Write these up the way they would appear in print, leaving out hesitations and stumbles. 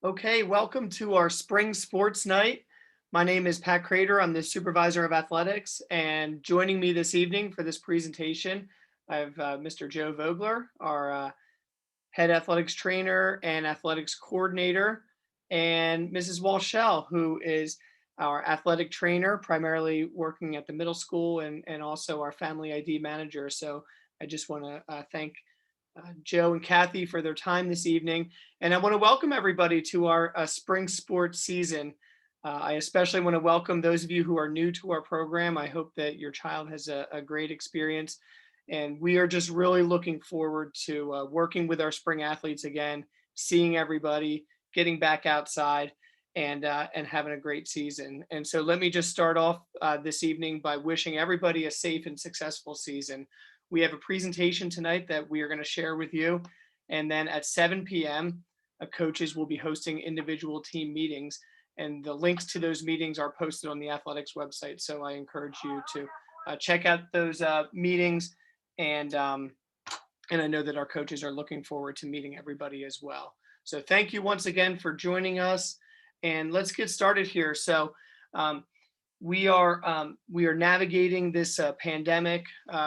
Okay, welcome to our spring sports night. My name is Pat Crater. I'm the supervisor of athletics, and joining me this evening for this presentation, I have Mr. Joe Vogler, our head athletics trainer and athletics coordinator, and Mrs. Walshell, who is our athletic trainer, primarily working at the middle school and also our family ID manager. So I just want to thank Joe and Kathy for their time this evening. And I want to welcome everybody to our spring sports season. I especially want to welcome those of you who are new to our program. I hope that your child has a great experience. And we are just really looking forward to working with our spring athletes again, seeing everybody, getting back outside, and having a great season. And so let me just start off this evening by wishing everybody a safe and successful season. We have a presentation tonight that we are going to share with you. And then at 7 p.m., coaches will be hosting individual team meetings. And the links to those meetings are posted on the athletics website. So I encourage you to check out those meetings. And I know that our coaches are looking forward to meeting everybody as well. So thank you once again for joining us. And let's get started here. So we are navigating this pandemic.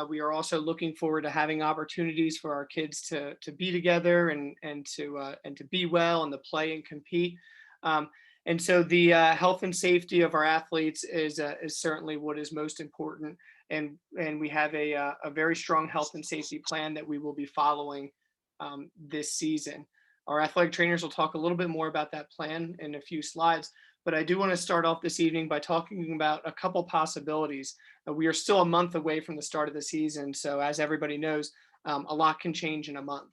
We are also looking forward to having opportunities for our kids to be together and to be well and to play and compete. And so the health and safety of our athletes is certainly what is most important. And we have a very strong health and safety plan that we will be following this season. Our athletic trainers will talk a little bit more about that plan in a few slides. But I do want to start off this evening by talking about a couple possibilities. We are still a month away from the start of the season. So as everybody knows, a lot can change in a month.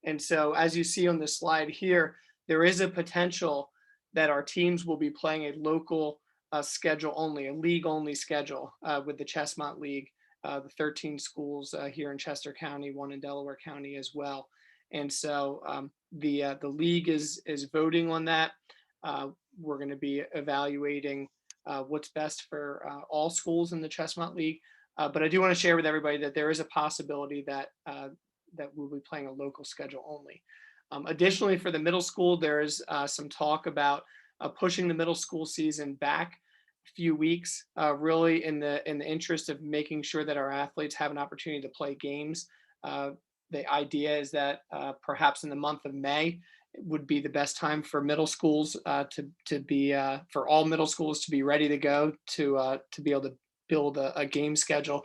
And so as you see on this slide here, there is a potential that our teams will be playing a local schedule only, a league only schedule with the Chestmont League, the 13 schools here in Chester County, one in Delaware County as well. And so the league is voting on that. We're going to be evaluating what's best for all schools in the Chestmont League. But I do want to share with everybody that there is a possibility that we'll be playing a local schedule only. Additionally, for the middle school, there is some talk about pushing the middle school season back a few weeks, really in the interest of making sure that our athletes have an opportunity to play games. The idea is that perhaps in the month of May would be the best time for middle schools to be for all middle schools to be ready to go to be able to build a game schedule.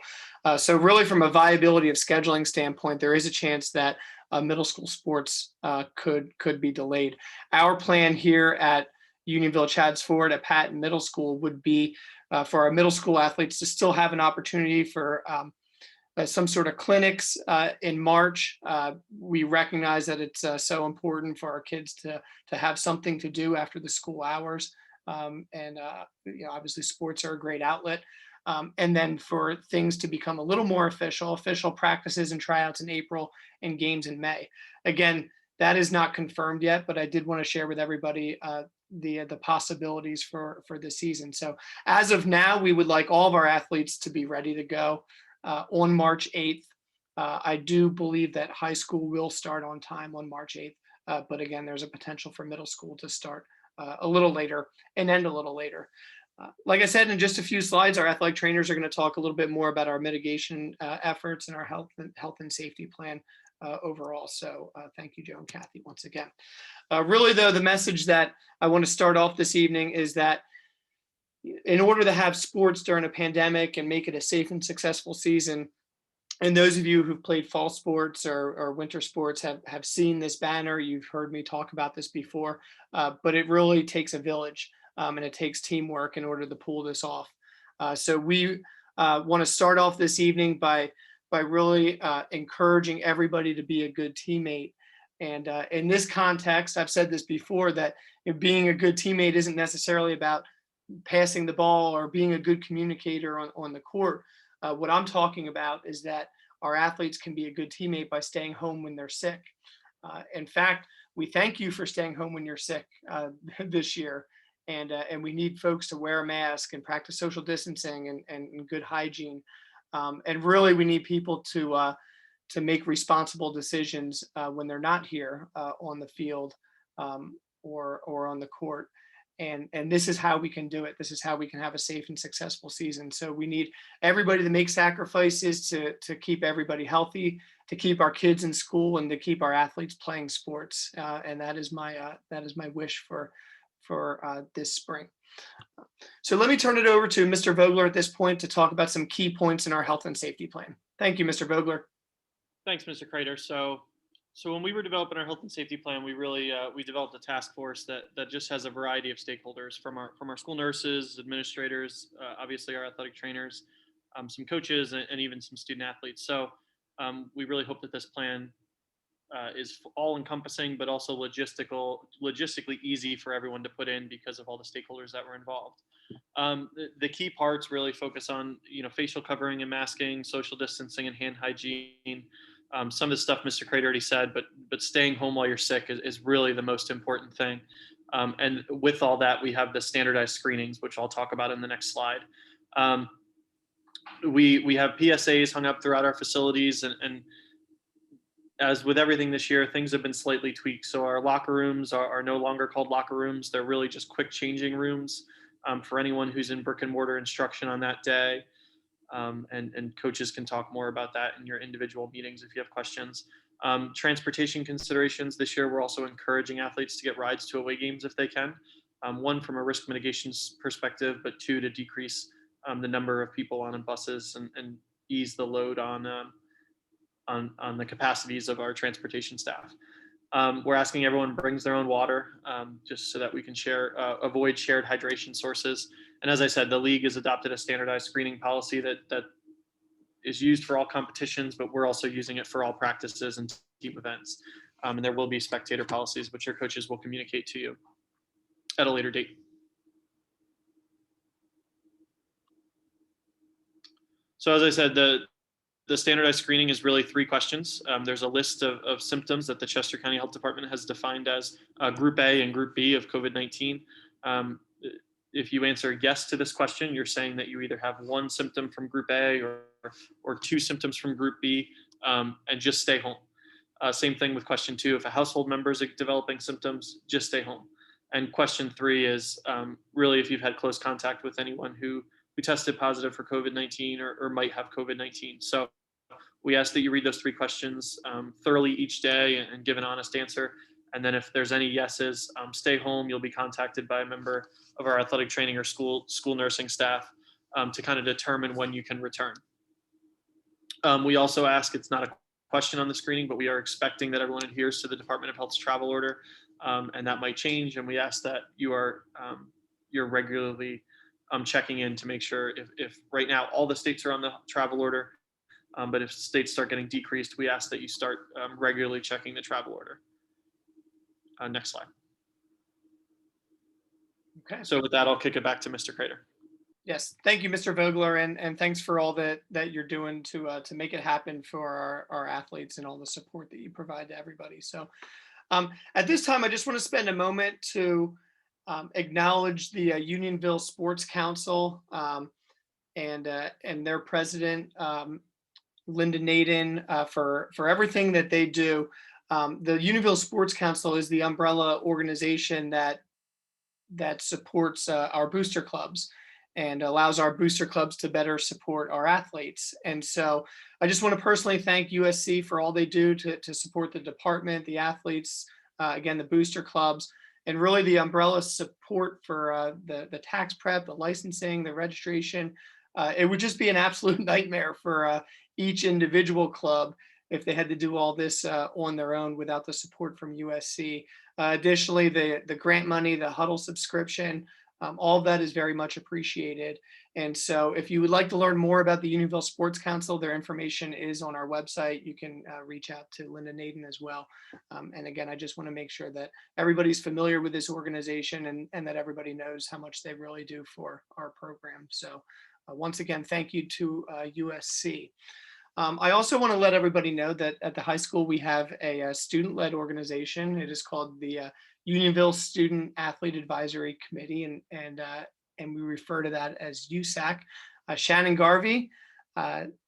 So really, from a viability of scheduling standpoint, there is a chance that middle school sports could be delayed. Our plan here at Unionville Chadds Ford at Patton Middle School would be for our middle school athletes to still have an opportunity for some sort of clinics in March. We recognize that it's so important for our kids to have something to do after the school hours. Obviously sports are a great outlet. And then for things to become a little more official practices and tryouts in April and games in May. Again, that is not confirmed yet, but I did want to share with everybody the possibilities for the season. So as of now, we would like all of our athletes to be ready to go on March 8th. I do believe that high school will start on time on March 8th. But again, there's a potential for middle school to start a little later and end a little later. Like I said, in just a few slides, our athletic trainers are going to talk a little bit more about our mitigation efforts and our health and safety plan overall. So thank you, Joe and Kathy, once again. Really, though, the message that I want to start off this evening is that in order to have sports during a pandemic and make it a safe and successful season, and those of you who've played fall sports or winter sports have seen this banner. You've heard me talk about this before, but it really takes a village and it takes teamwork in order to pull this off. So we want to start off this evening by really encouraging everybody to be a good teammate. And in this context, I've said this before, that being a good teammate isn't necessarily about passing the ball or being a good communicator on the court. What I'm talking about is that our athletes can be a good teammate by staying home when they're sick. In fact, we thank you for staying home when you're sick this year. And we need folks to wear a mask and practice social distancing and good hygiene. And really, we need people to make responsible decisions when they're not here on the field or on the court. And this is how we can do it. This is how we can have a safe and successful season. So we need everybody to make sacrifices to keep everybody healthy, to keep our kids in school, and to keep our athletes playing sports. And that is my wish for this spring. So let me turn it over to Mr. Vogler at this point to talk about some key points in our health and safety plan. Thank you, Mr. Vogler. Thanks, Mr. Crater. So when we were developing our health and safety plan, we really we developed a task force that just has a variety of stakeholders from our school nurses, administrators, obviously our athletic trainers, some coaches, and even some student athletes. So we really hope that this plan is all encompassing, but also logistically easy for everyone to put in because of all the stakeholders that were involved. The key parts really focus on facial covering and masking, social distancing, and hand hygiene. Some of the stuff Mr. Crater already said, but staying home while you're sick is really the most important thing. And with all that, we have the standardized screenings, which I'll talk about in the next slide. We have PSAs hung up throughout our facilities, and as with everything this year, things have been slightly tweaked. So our locker rooms are no longer called locker rooms. They're really just quick changing rooms for anyone who's in brick and mortar instruction on that day. And coaches can talk more about that in your individual meetings if you have questions. Transportation considerations this year, we're also encouraging athletes to get rides to away games if they can. One, from a risk mitigation perspective, but two, to decrease the number of people on buses and ease the load on the capacities of our transportation staff. We're asking everyone brings their own water, just so that we can avoid shared hydration sources. And as I said, the league has adopted a standardized screening policy that is used for all competitions, but we're also using it for all practices and team events. And there will be spectator policies, which your coaches will communicate to you at a later date. So as I said, the standardized screening is really 3 questions. There's a list of symptoms that the Chester County Health Department has defined as Group A and Group B of COVID-19. If you answer yes to this question, you're saying that you either have 1 symptom from Group A or 2 symptoms from Group B, and just stay home. Same thing with question 2. If a household member is developing symptoms, just stay home. And question 3 is really if you've had close contact with anyone who tested positive for COVID-19 or might have COVID-19. So we ask that you read those 3 questions thoroughly each day and give an honest answer. And then if there's any yeses, stay home. You'll be contacted by a member of our athletic training or school nursing staff to kind of determine when you can return. We also ask, it's not a question on the screening, but we are expecting that everyone adheres to the Department of Health's travel order, and that might change. And we ask that you're regularly checking in to make sure if right now all the states are on the travel order, but if states start getting decreased, we ask that you start regularly checking the travel order. Next slide. Okay. So with that, I'll kick it back to Mr. Crater. Yes, thank you, Mr. Vogler, and thanks for all that you're doing to make it happen for our athletes and all the support that you provide to everybody. So at this time, I just want to spend a moment to acknowledge the Unionville Sports Council and their president, Linda Naden, for everything that they do. The Unionville Sports Council is the umbrella organization that supports our booster clubs and allows our booster clubs to better support our athletes. And so I just want to personally thank USC for all they do to support the department, the athletes, again, the booster clubs, and really the umbrella support for the tax prep, the licensing, the registration. It would just be an absolute nightmare for each individual club if they had to do all this on their own without the support from USC. Additionally, the grant money, the Huddle subscription, all of that is very much appreciated. And so if you would like to learn more about the Unionville Sports Council, their information is on our website. You can reach out to Linda Naden as well. And again, I just want to make sure that everybody's familiar with this organization and that everybody knows how much they really do for our program. So once again, thank you to USC. I also want to let everybody know that at the high school, we have a student-led organization. It is called the Unionville Student Athlete Advisory Committee, and we refer to that as USAC. Shannon Garvey,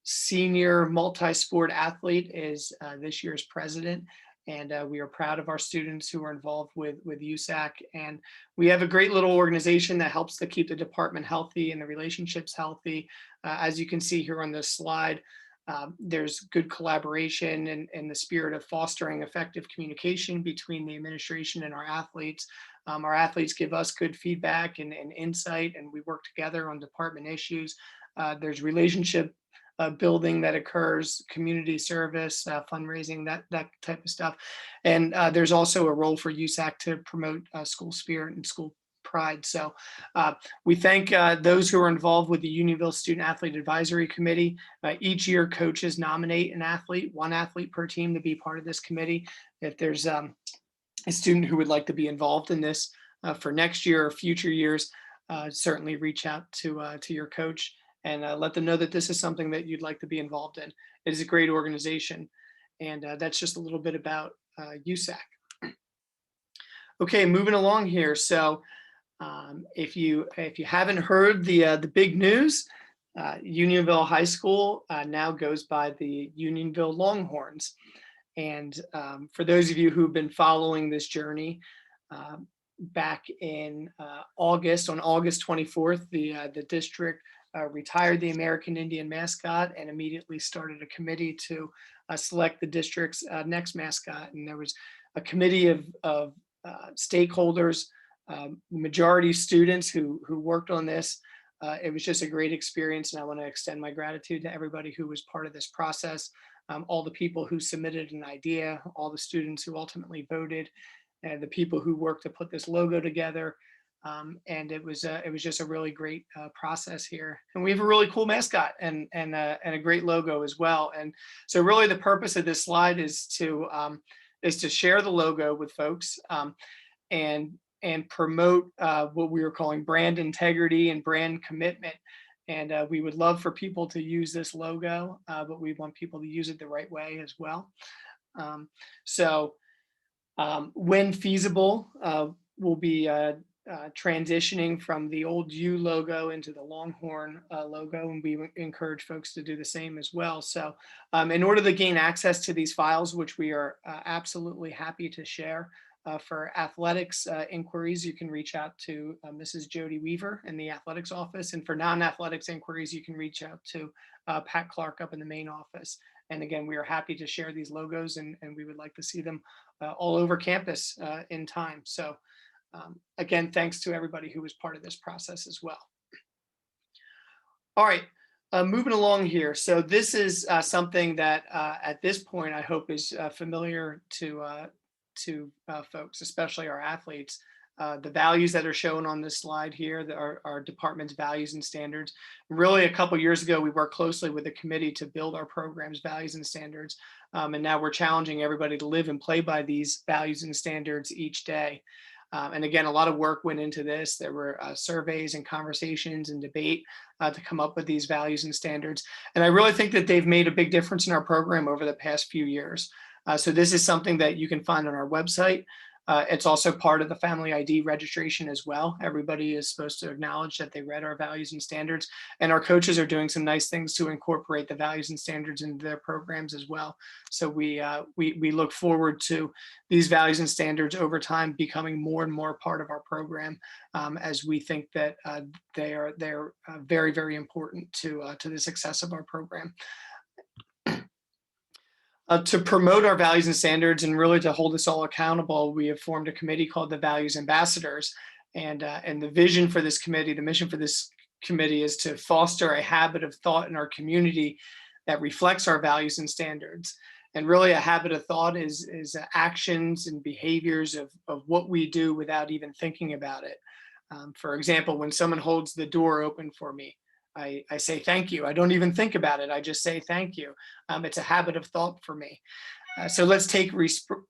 senior multi-sport athlete, is this year's president, And we are proud of our students who are involved with USAC. And we have a great little organization that helps to keep the department healthy and the relationships healthy. As you can see here on this slide, there's good collaboration and the spirit of fostering effective communication between the administration and our athletes. Our athletes give us good feedback and insight, and we work together on department issues. There's relationship building that occurs, community service, fundraising, that type of stuff. And there's also a role for USAC to promote school spirit and school pride. So we thank those who are involved with the Unionville Student Athlete Advisory Committee. Each year, coaches nominate an athlete, one athlete per team, to be part of this committee. If there's a student who would like to be involved in this for next year or future years, certainly reach out to your coach and let them know that this is something that you'd like to be involved in. It is a great organization. And that's just a little bit about USAC. Okay, moving along here. So if you haven't heard the big news, Unionville High School now goes by the Unionville Longhorns. And for those of you who've been following this journey, back in August, on August 24th, the district retired the American Indian mascot and immediately started a committee to select the district's next mascot. And there was a committee of stakeholders, majority students who worked on this. It was just a great experience, and I want to extend my gratitude to everybody who was part of this process, all the people who submitted an idea, all the students who ultimately voted, and the people who worked to put this logo together. And it was just a really great process here. And we have a really cool mascot and a great logo as well. And so really the purpose of this slide is to share the logo with folks and promote what we were calling brand integrity and brand commitment. And we would love for people to use this logo, but we want people to use it the right way as well. When feasible, we'll be transitioning from the old U logo into the Longhorn logo, and we encourage folks to do the same as well. So in order to gain access to these files, which we are absolutely happy to share, for athletics inquiries, you can reach out to Mrs. Jody Weaver in the athletics office. And for non-athletics inquiries, you can reach out to Pat Clark up in the main office. And again, we are happy to share these logos, and we would like to see them all over campus in time. So again, thanks to everybody who was part of this process as well. All right, moving along here. So this is something that at this point, I hope is familiar to folks, especially our athletes. The values that are shown on this slide here are our department's values and standards. Really, a couple years ago, we worked closely with the committee to build our program's values and standards. And now we're challenging everybody to live and play by these values and standards each day. And again, a lot of work went into this. There were surveys and conversations and debate to come up with these values and standards. And I really think that they've made a big difference in our program over the past few years. So this is something that you can find on our website. It's also part of the Family ID registration as well. Everybody is supposed to acknowledge that they read our values and standards, and our coaches are doing some nice things to incorporate the values and standards into their programs as well. So we look forward to these values and standards over time becoming more and more part of our program, as we think that they're very, very important to the success of our program. To promote our values and standards and really to hold us all accountable, we have formed a committee called the Values Ambassadors. And the vision for this committee, the mission for this committee is to foster a habit of thought in our community that reflects our values and standards. And really a habit of thought is actions and behaviors of what we do without even thinking about it. For example, when someone holds the door open for me, I say thank you. I don't even think about it. I just say thank you. It's a habit of thought for me. So let's take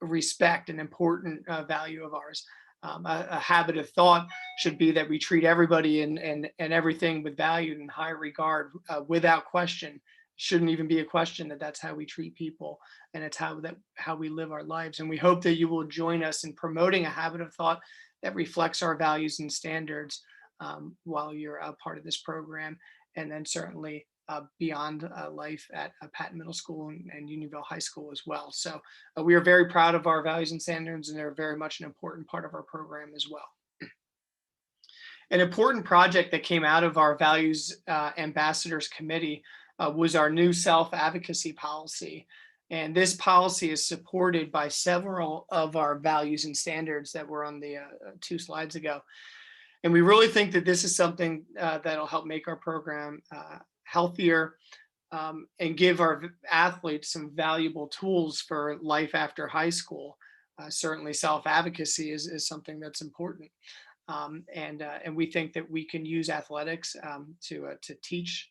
respect, an important value of ours. A habit of thought should be that we treat everybody and everything with value and high regard without question. Shouldn't even be a question that that's how we treat people, and it's how we live our lives. And we hope that you will join us in promoting a habit of thought that reflects our values and standards while you're a part of this program. And then certainly beyond life at Patton Middle School and Unionville High School as well. So we are very proud of our values and standards, and they're very much an important part of our program as well. An important project that came out of our Values Ambassadors Committee was our new self-advocacy policy. And this policy is supported by several of our values and standards that were on the 2 slides ago. And we really think that this is something that'll help make our program healthier and give our athletes some valuable tools for life after high school. Certainly self-advocacy is something that's important. And we think that we can use athletics to teach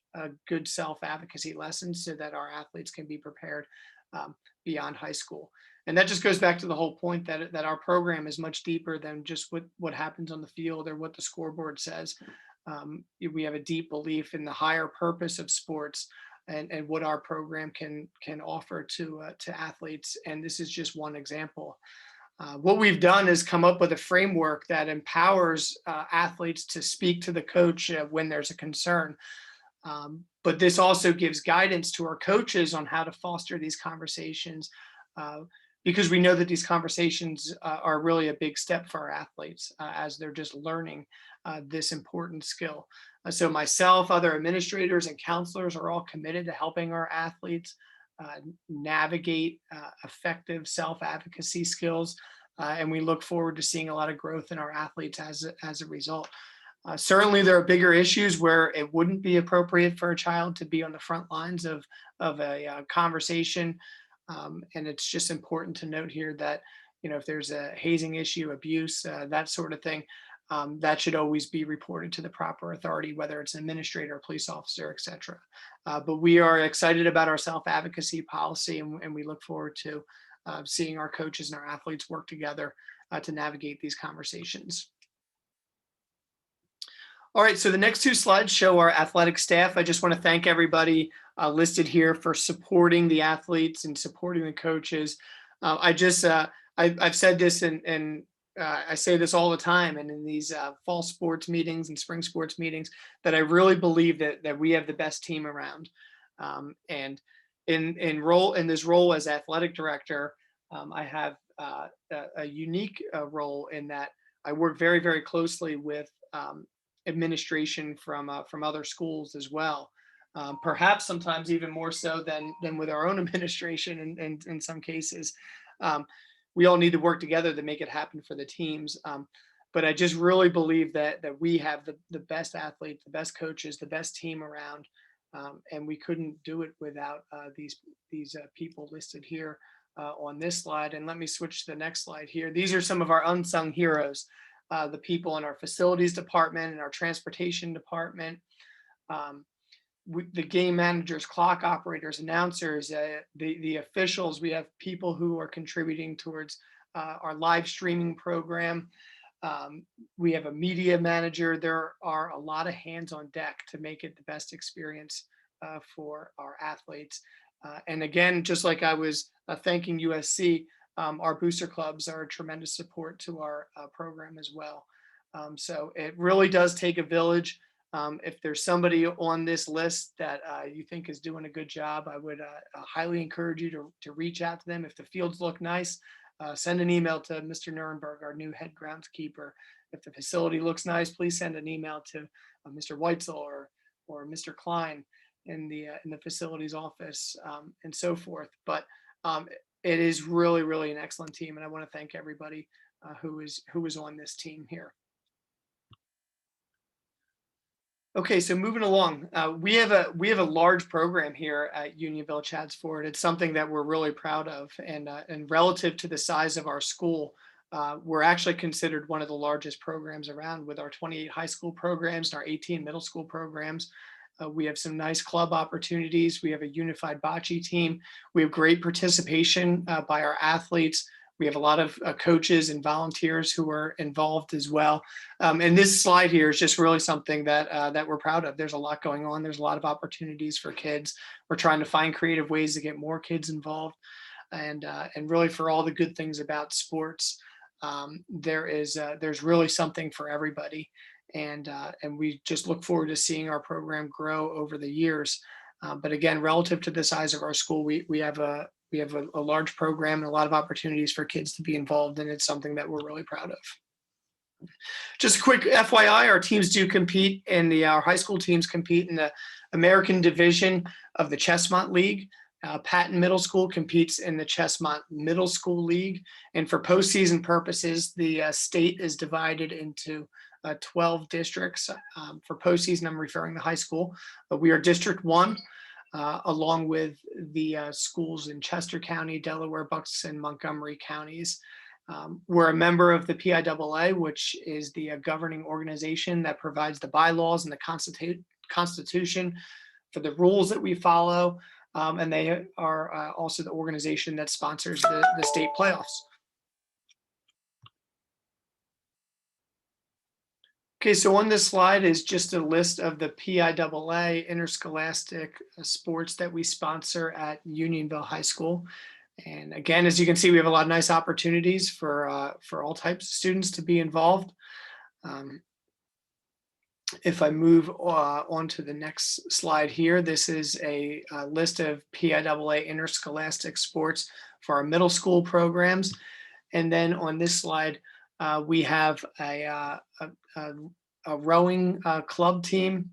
good self-advocacy lessons so that our athletes can be prepared beyond high school. And that just goes back to the whole point that our program is much deeper than just what happens on the field or what the scoreboard says. We have a deep belief in the higher purpose of sports and what our program can offer to athletes. And this is just one example. What we've done is come up with a framework that empowers athletes to speak to the coach when there's a concern. But this also gives guidance to our coaches on how to foster these conversations, because we know that these conversations are really a big step for our athletes as they're just learning this important skill. So myself, other administrators and counselors are all committed to helping our athletes navigate effective self-advocacy skills. And we look forward to seeing a lot of growth in our athletes as a result. Certainly there are bigger issues where it wouldn't be appropriate for a child to be on the front lines of a conversation. And it's just important to note here that, if there's a hazing issue, abuse, that sort of thing, that should always be reported to the proper authority, whether it's an administrator, police officer, et cetera. But we are excited about our self-advocacy policy, and we look forward to seeing our coaches and our athletes work together to navigate these conversations. All right, so the next 2 slides show our athletic staff. I just want to thank everybody listed here for supporting the athletes and supporting the coaches. I've said this and I say this all the time, and in these fall sports meetings and spring sports meetings, that I really believe that we have the best team around. And in this role as athletic director, I have a unique role in that I work very, very closely with administration from other schools as well. Perhaps sometimes even more so than with our own administration in some cases. We all need to work together to make it happen for the teams. But I just really believe that we have the best athletes, the best coaches, the best team around. And we couldn't do it without these people listed here on this slide. And let me switch to the next slide here. These are some of our unsung heroes, the people in our facilities department and our transportation department, the game managers, clock operators, announcers, the officials. We have people who are contributing towards our live streaming program. We have a media manager. There are a lot of hands on deck to make it the best experience for our athletes. And again, just like I was thanking USC, our booster clubs are a tremendous support to our program as well. So it really does take a village. If there's somebody on this list that you think is doing a good job, I would highly encourage you to reach out to them. If the fields look nice, send an email to Mr. Nuremberg, our new head groundskeeper. If the facility looks nice, please send an email to Mr. Weitzel or Mr. Klein in the facilities office, and so forth. But it is really, really an excellent team, and I want to thank everybody who is on this team here. Okay, so moving along, we have a large program here at Unionville Chadds Ford. It's something that we're really proud of, and relative to the size of our school, we're actually considered one of the largest programs around with our 28 high school programs and our 18 middle school programs. We have some nice club opportunities. We have a unified bocce team. We have great participation by our athletes. We have a lot of coaches and volunteers who are involved as well. And this slide here is just really something that we're proud of. There's a lot going on. There's a lot of opportunities for kids. We're trying to find creative ways to get more kids involved, and really for all the good things about sports. There's really something for everybody, and we just look forward to seeing our program grow over the years. But again, relative to the size of our school, we have a large program and a lot of opportunities for kids to be involved, and it's something that we're really proud of. Just a quick FYI, our teams do compete in our high school teams compete in the American division of the Chestmont League. Patton Middle School competes in the Chestmont Middle School League. And for postseason purposes, the state is divided into 12 districts. For postseason, I'm referring to high school. We are District 1, along with the schools in Chester County, Delaware, Bucks, and Montgomery counties. We're a member of the PIAA, which is the governing organization that provides the bylaws and the constitution for the rules that we follow. And they are also the organization that sponsors the state playoffs. Okay, so on this slide is just a list of the PIAA interscholastic sports that we sponsor at Unionville High School. And again, as you can see, we have a lot of nice opportunities for all types of students to be involved. If I move on to the next slide here, this is a list of PIAA interscholastic sports for our middle school programs. And then on this slide, we have a rowing club team.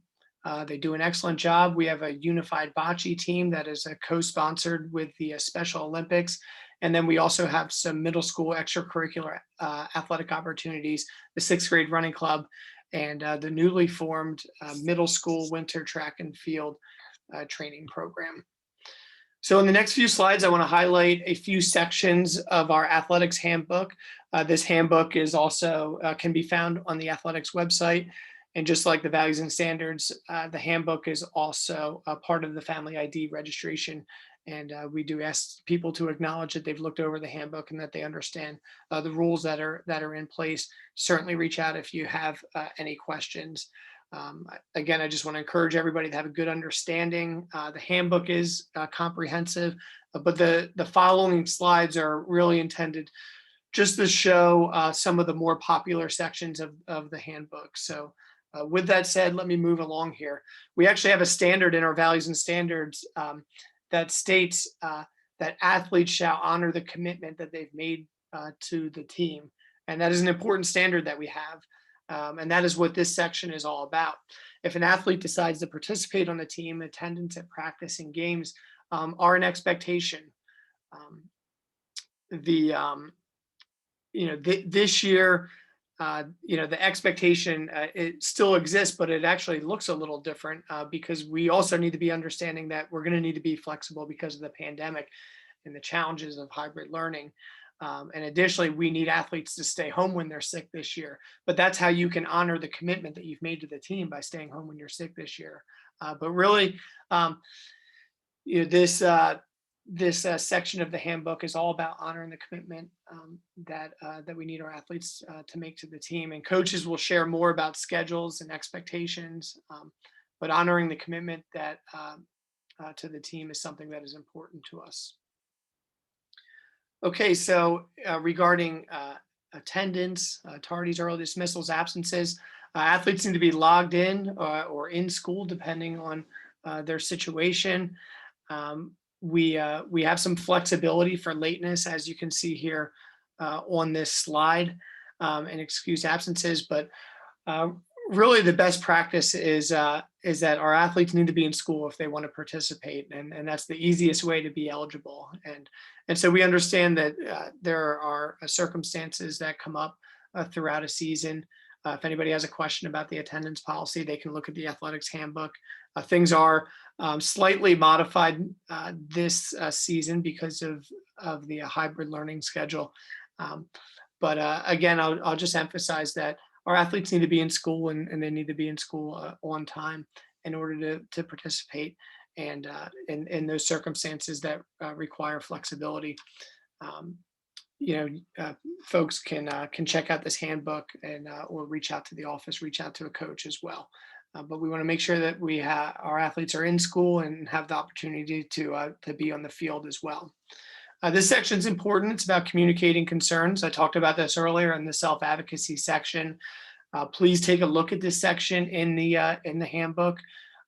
They do an excellent job. We have a unified bocce team that is co-sponsored with the Special Olympics. And then we also have some middle school extracurricular athletic opportunities, the 6th grade running club, and the newly formed middle school winter track and field training program. So in the next few slides, I want to highlight a few sections of our athletics handbook. This handbook is also can be found on the athletics website. And just like the values and standards, the handbook is also a part of the Family ID registration. And we do ask people to acknowledge that they've looked over the handbook and that they understand the rules that are in place. Certainly reach out if you have any questions. Again, I just want to encourage everybody to have a good understanding. The handbook is comprehensive, but the following slides are really intended just to show some of the more popular sections of the handbook. So with that said, let me move along here. We actually have a standard in our values and standards that states that athletes shall honor the commitment that they've made to the team. And that is an important standard that we have. And that is what this section is all about. If an athlete decides to participate on the team, attendance at practice and games are an expectation. This year, the expectation, it still exists, but it actually looks a little different because we also need to be understanding that we're going to need to be flexible because of the pandemic and the challenges of hybrid learning. And additionally, we need athletes to stay home when they're sick this year. But that's how you can honor the commitment that you've made to the team, by staying home when you're sick this year. But really, this section of the handbook is all about honoring the commitment that we need our athletes to make to the team. And coaches will share more about schedules and expectations, but honoring the commitment that to the team is something that is important to us. Okay, so regarding attendance, tardies, early dismissals, absences, athletes need to be logged in or in school depending on their situation. We have some flexibility for lateness, as you can see here on this slide, and excuse absences. But really, the best practice is that our athletes need to be in school if they want to participate, and that's the easiest way to be eligible. And so we understand that there are circumstances that come up throughout a season. If anybody has a question about the attendance policy, they can look at the athletics handbook. Things are slightly modified this season because of the hybrid learning schedule. But again, I'll just emphasize that our athletes need to be in school, and they need to be in school on time in order to participate, and in those circumstances that require flexibility. Folks can check out this handbook and or reach out to the office, reach out to a coach as well. But we want to make sure that our athletes are in school and have the opportunity to be on the field as well. This section is important. It's about communicating concerns. I talked about this earlier in the self-advocacy section. Please take a look at this section in the handbook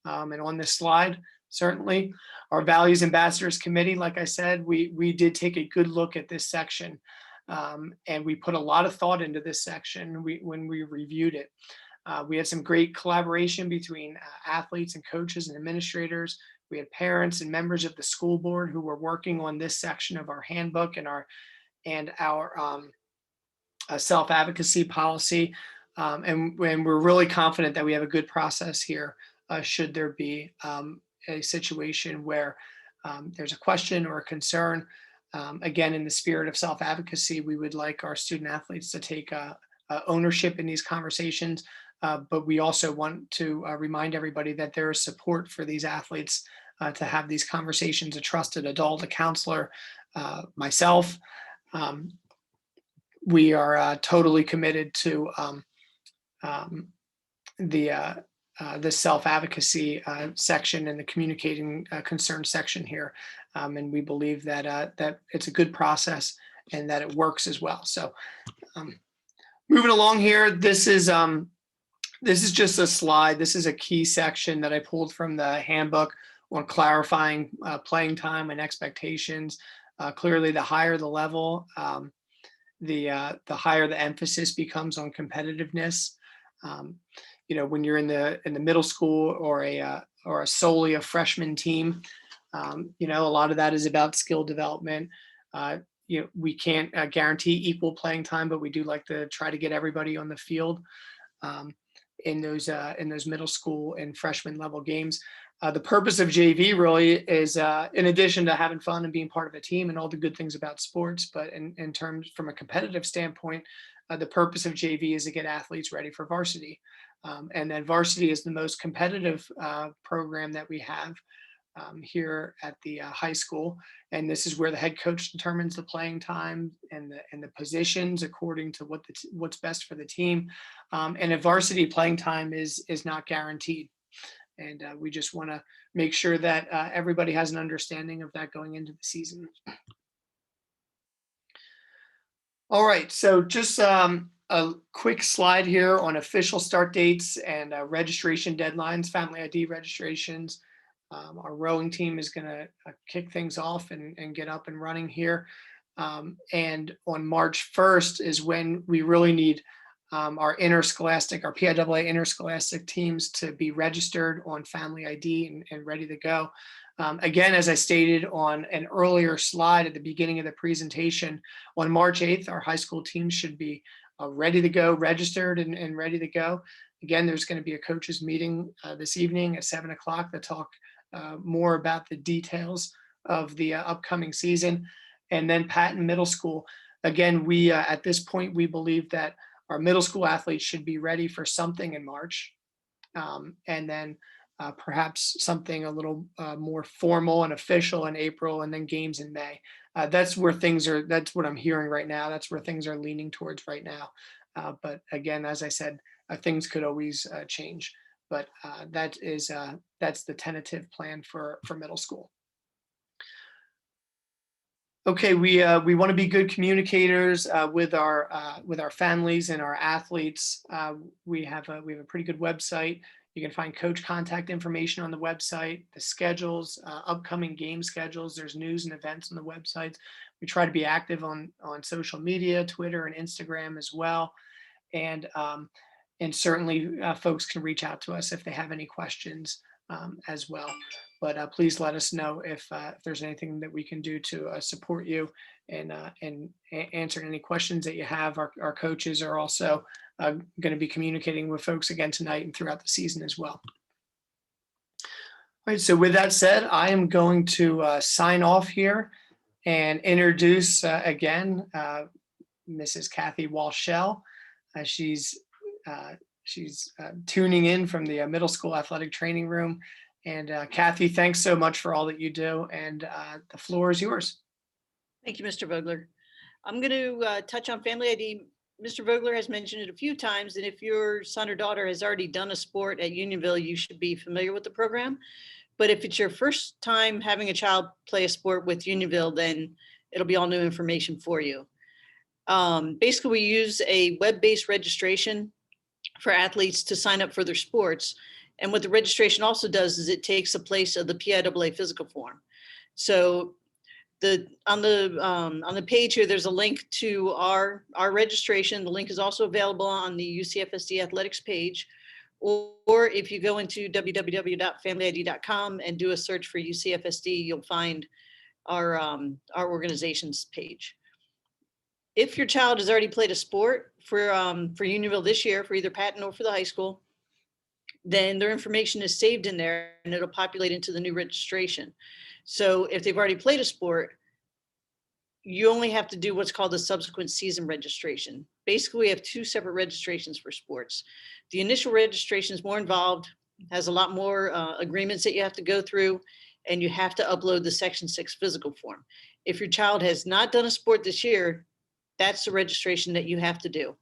and on this slide. certainly. Our Values Ambassadors Committee, like I said, we did take a good look at this section. And we put a lot of thought into this section when we reviewed it. We had some great collaboration between athletes and coaches and administrators. We had parents and members of the school board who were working on this section of our handbook and our self-advocacy policy. And we're really confident that we have a good process here should there be a situation where there's a question or a concern. Again, in the spirit of self-advocacy, we would like our student athletes to take ownership in these conversations, but we also want to remind everybody that there is support for these athletes to have these conversations, a trusted adult, a counselor, myself. We are totally committed to the self-advocacy section and the communicating concern section here. And we believe that that it's a good process and that it works as well. So moving along here, this is just a slide. This is a key section that I pulled from the handbook on clarifying playing time and expectations. Clearly, the higher the level, the higher the emphasis becomes on competitiveness. You know, when you're in the middle school or a solely a freshman team, you know, a lot of that is about skill development. You know, we can't guarantee equal playing time, but we do like to try to get everybody on the field in those middle school and freshman level games. The purpose of JV really is, in addition to having fun and being part of a team and all the good things about sports, but in terms from a competitive standpoint, the purpose of JV is to get athletes ready for varsity. And then varsity is the most competitive program that we have here at the high school. And this is where the head coach determines the playing time and the positions according to what's best for the team. And a varsity playing time is not guaranteed. And we just want to make sure that everybody has an understanding of that going into the season. All right, so just a quick slide here on official start dates and registration deadlines, family ID registrations. Our rowing team is going to kick things off and get up and running here. And on March 1st is when we really need our interscholastic, our PIAA interscholastic teams to be registered on Family ID and ready to go. Again, as I stated on an earlier slide at the beginning of the presentation, on March 8th, our high school teams should be ready to go, registered and ready to go. Again, there's going to be a coaches meeting this evening at 7 o'clock to talk more about the details of the upcoming season. And then Patton Middle School, again, we at this point, we believe that our middle school athletes should be ready for something in March, and then perhaps something a little more formal and official in April, and then games in May. That's where things are, that's what I'm hearing right now. That's where things are leaning towards right now. But again, as I said, things could always change. But that's the tentative plan for middle school. Okay, we want to be good communicators with our families and our athletes. We have a pretty good website. You can find coach contact information on the website, the schedules, upcoming game schedules. There's news and events on the websites. We try to be active on social media, Twitter and Instagram as well. And certainly folks can reach out to us if they have any questions as well. But please let us know if there's anything that we can do to support you and answer any questions that you have. Our coaches are also going to be communicating with folks again tonight and throughout the season as well. All right, so with that said, I am going to sign off here and introduce again Mrs. Kathy Walshell. She's tuning in from the middle school athletic training room. And Kathy, thanks so much for all that you do. And the floor is yours. Thank you, Mr. Vogler. I'm going to touch on Family ID. Mr. Vogler has mentioned it a few times, and if your son or daughter has already done a sport at Unionville, you should be familiar with the program. But if it's your first time having a child play a sport with Unionville, then it'll be all new information for you. Basically, we use a web-based registration for athletes to sign up for their sports. And what the registration also does is it takes the place of the PIAA physical form. So on the page here, there's a link to our registration. The link is also available on the UCFSD athletics page, or if you go into www.familyid.com and do a search for UCFSD, you'll find our organization's page. If your child has already played a sport for Unionville this year, for either Patton or for the high school, then their information is saved in there and it'll populate into the new registration. So if they've already played a sport, you only have to do what's called the subsequent season registration. Basically, we have two separate registrations for sports. The initial registration is more involved, has a lot more agreements that you have to go through, and you have to upload the Section 6 physical form. If your child has not done a sport this year, that's the registration that you have to do.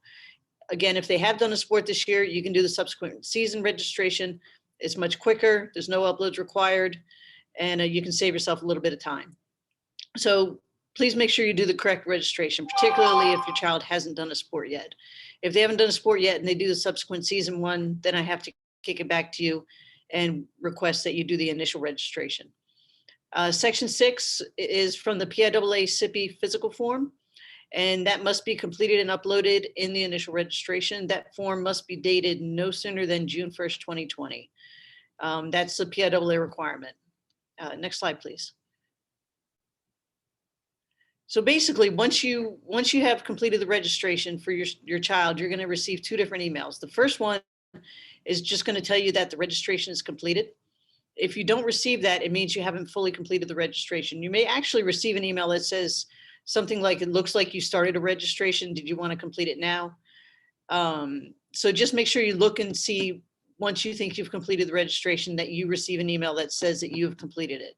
Again, if they have done a sport this year, you can do the subsequent season registration. It's much quicker. There's no uploads required, and you can save yourself a little bit of time. So please make sure you do the correct registration, particularly if your child hasn't done a sport yet. If they haven't done a sport yet and they do the subsequent season one, then I have to kick it back to you and request that you do the initial registration. Section 6 is from the PIAA SIPI physical form, and that must be completed and uploaded in the initial registration. That form must be dated no sooner than June 1st, 2020. That's the PIAA requirement. Next slide, please. So basically, once you have completed the registration for your child, you're going to receive two different emails. The first one is just going to tell you that the registration is completed. If you don't receive that, it means you haven't fully completed the registration. You may actually receive an email that says something like, it looks like you started a registration. Did you want to complete it now? So just make sure you look and see, once you think you've completed the registration, that you receive an email that says that you have completed it.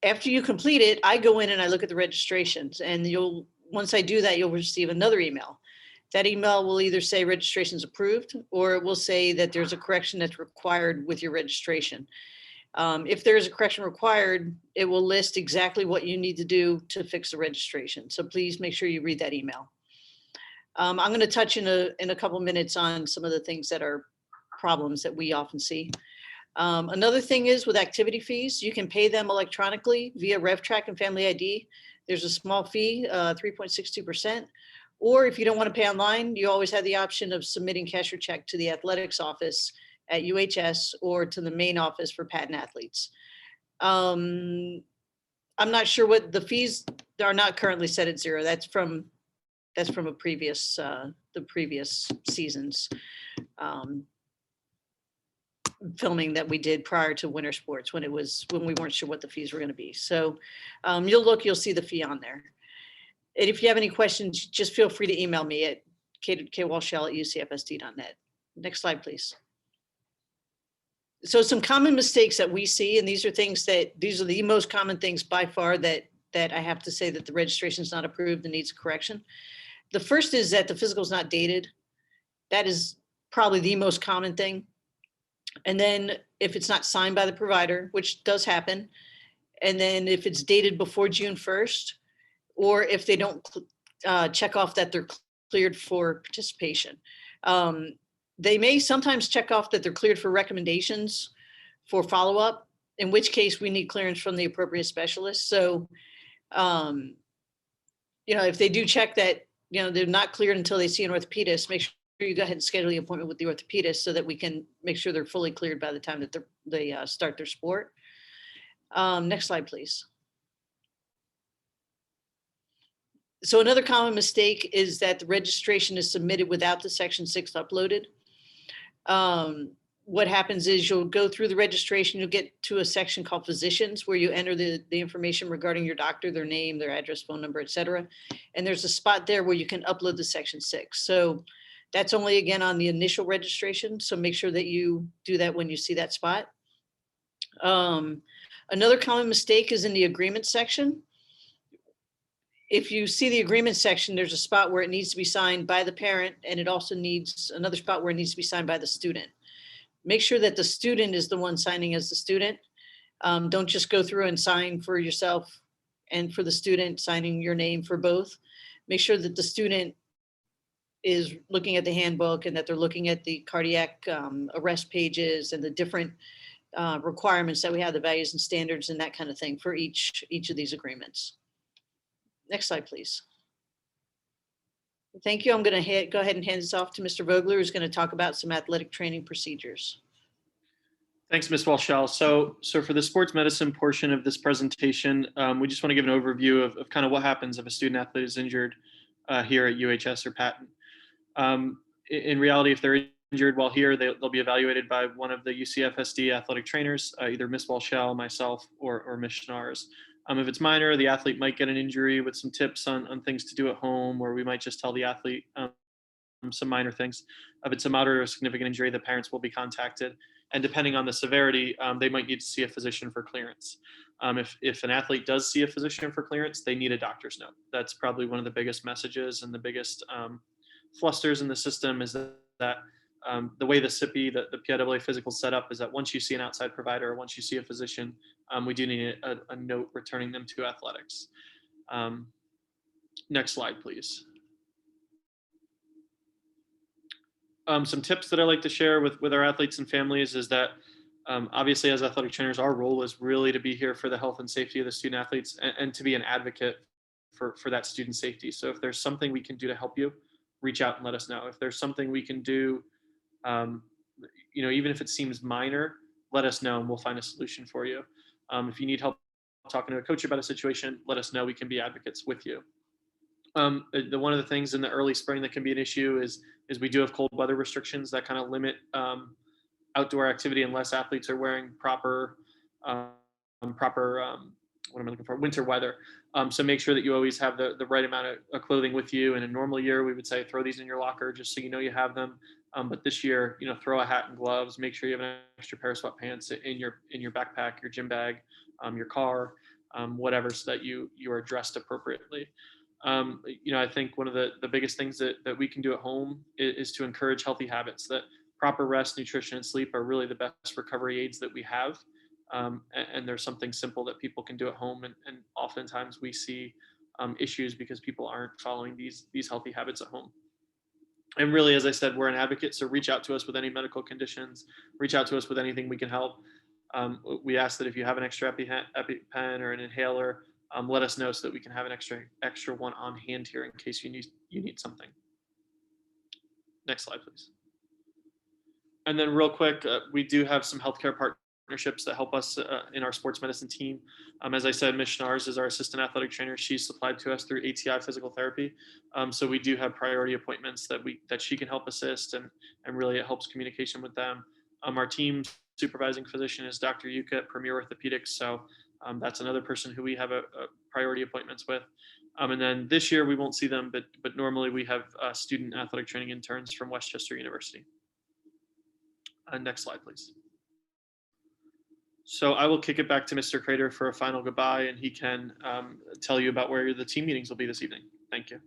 After you complete it, I go in and I look at the registrations, and once I do that, you'll receive another email. That email will either say registration's approved, or it will say that there's a correction that's required with your registration. If there is a correction required, it will list exactly what you need to do to fix the registration. So please make sure you read that email. I'm going to touch in a couple minutes on some of the things that are problems that we often see. Another thing is with activity fees, you can pay them electronically via RevTrak and Family ID. There's a small fee, 3.62%. Or if you don't want to pay online, you always have the option of submitting cash or check to the athletics office at UHS or to the main office for Patton athletes. I'm not sure what the fees are, not currently set at zero. That's from a previous, the previous seasons. Filming that we did prior to winter sports when we weren't sure what the fees were going to be. So you'll see the fee on there. And if you have any questions, just feel free to email me at kwalshell@ucfsd.net. Next slide, please. So some common mistakes that we see, and these are the most common things by far that I have to say that the registration is not approved and needs a correction. The first is that the physical is not dated. That is probably the most common thing. And then if it's not signed by the provider, which does happen, and then if it's dated before June 1st, or if they don't check off that they're cleared for participation. They may sometimes check off that they're cleared for recommendations for follow-up, in which case we need clearance from the appropriate specialist. So, if they do check that, they're not cleared until they see an orthopedist, make sure you go ahead and schedule the appointment with the orthopedist so that we can make sure they're fully cleared by the time that they start their sport. Next slide, please. So another common mistake is that the registration is submitted without the Section 6 uploaded. What happens is you'll go through the registration, you'll get to a section called physicians where you enter the information regarding your doctor, their name, their address, phone number, et cetera. And there's a spot there where you can upload the Section 6. So that's only, again, on the initial registration. So make sure that you do that when you see that spot. Another common mistake is in the agreement section. If you see the agreement section, there's a spot where it needs to be signed by the parent, and it also needs another spot where it needs to be signed by the student. Make sure that the student is the one signing as the student. Don't just go through and sign for yourself and for the student, signing your name for both. Make sure that the student is looking at the handbook and that they're looking at the cardiac arrest pages and the different requirements that we have, the values and standards and that kind of thing for each of these agreements. Next slide, please. Thank you. I'm going to go ahead and hand this off to Mr. Vogler, who's going to talk about some athletic training procedures. Thanks, Ms. Walshall. So for the sports medicine portion of this presentation, we just want to give an overview of kind of what happens if a student athlete is injured here at UHS or Patton. In reality, if they're injured while here, they'll be evaluated by one of the UCFSD athletic trainers, either Ms. Walshall, myself, or Ms. Schnars. If it's minor, the athlete might get an injury with some tips on things to do at home, or we might just tell the athlete some minor things. If it's a moderate or significant injury, the parents will be contacted. And depending on the severity, they might need to see a physician for clearance. If an athlete does see a physician for clearance, they need a doctor's note. That's probably one of the biggest messages and the biggest flusters in the system is that the way the SIPI, the PIAA physical is set up is that once you see an outside provider, or once you see a physician, we do need a note returning them to athletics. Next slide, please. Some tips that I like to share with our athletes and families is that obviously as athletic trainers, our role is really to be here for the health and safety of the student athletes and to be an advocate for that student safety. So if there's something we can do to help you, reach out and let us know. If there's something we can do, even if it seems minor, let us know and we'll find a solution for you. If you need help talking to a coach about a situation, let us know. We can be advocates with you. One of the things in the early spring that can be an issue is we do have cold weather restrictions that kind of limit outdoor activity unless athletes are wearing proper winter weather. So make sure that you always have the right amount of clothing with you. In a normal year, we would say throw these in your locker just so you know you have them. But this year, throw a hat and gloves. Make sure you have an extra pair of sweatpants in your backpack, your gym bag, your car, whatever, so that you are dressed appropriately. I think one of the biggest things that we can do at home is to encourage healthy habits. That proper rest, nutrition, and sleep are really the best recovery aids that we have. And there's something simple that people can do at home. And oftentimes we see issues because people aren't following these healthy habits at home. And really, as I said, we're an advocate. So reach out to us with any medical conditions, reach out to us with anything we can help. We ask that if you have an extra EpiPen or an inhaler, let us know so that we can have an extra one on hand here in case you need something. Next slide, please. And then real quick, we do have some healthcare partnerships that help us in our sports medicine team. As I said, Ms. Schnars is our assistant athletic trainer. She's supplied to us through ATI Physical Therapy. So we do have priority appointments that she can help assist, and really it helps communication with them. Our team supervising physician is Dr. Yuka at Premier Orthopedics. So that's another person who we have a priority appointments with. And then this year we won't see them, but normally we have student athletic training interns from Westchester University. Next slide, please. So I will kick it back to Mr. Crater for a final goodbye, and he can tell you about where the team meetings will be this evening. Thank you.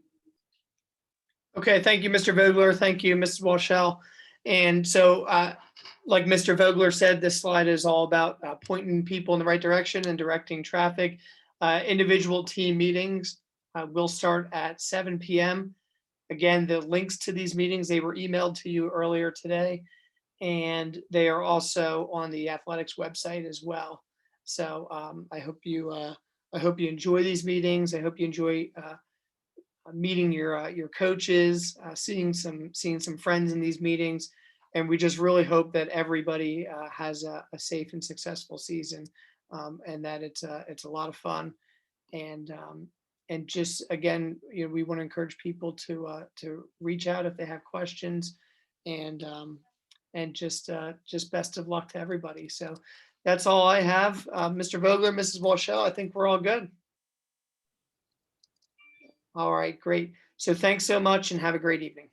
Okay, thank you, Mr. Vogler. Thank you, Mrs. Walshall. And so, like Mr. Vogler said, this slide is all about pointing people in the right direction and directing traffic. Individual team meetings will start at 7 p.m. Again, the links to these meetings, they were emailed to you earlier today, and they are also on the athletics website as well. So I hope you enjoy these meetings. I hope you enjoy meeting your coaches, seeing some friends in these meetings, and we just really hope that everybody has a safe and successful season, and that it's a lot of fun, and just again, we want to encourage people to reach out if they have questions, and just best of luck to everybody. So that's all I have. Mr. Vogler, Mrs. Walshall, I think we're all good. All right, great. So thanks so much and have a great evening.